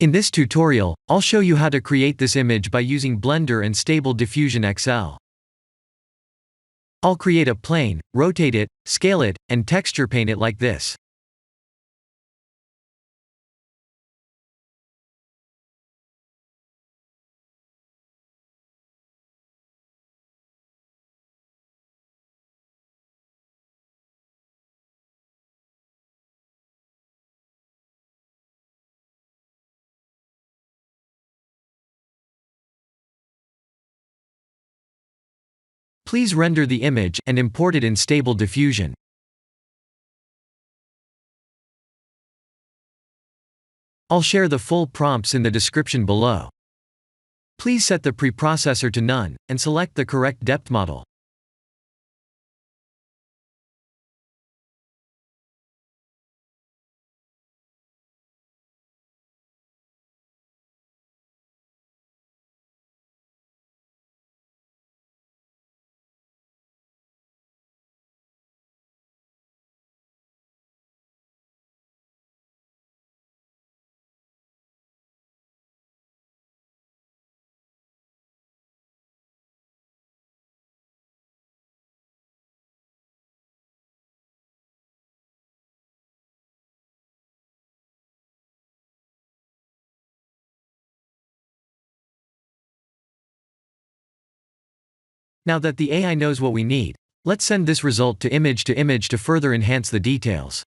In this tutorial, I'll show you how to create this image by using Blender and Stable Diffusion XL. I'll create a plane, rotate it, scale it, and texture paint it like this. Please render the image and import it in Stable Diffusion. I'll share the full prompts in the description below. Please set the preprocessor to none, and select the correct depth model. Now that the AI knows what we need, let's send this result to image to further enhance the details.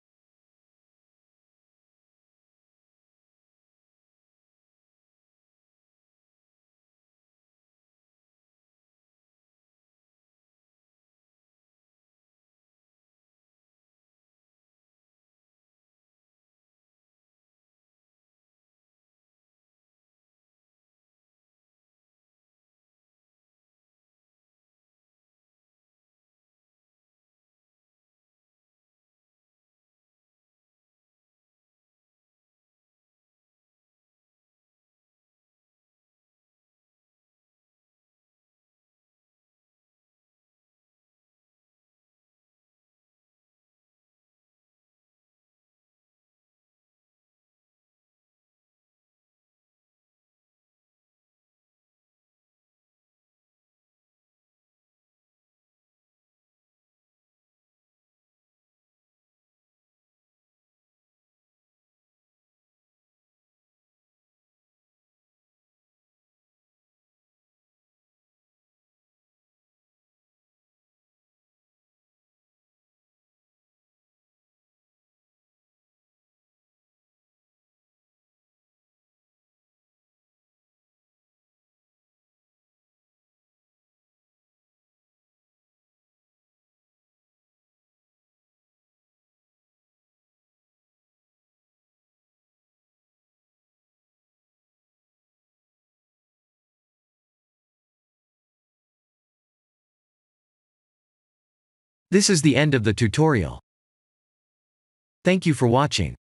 This is the end of the tutorial. Thank you for watching.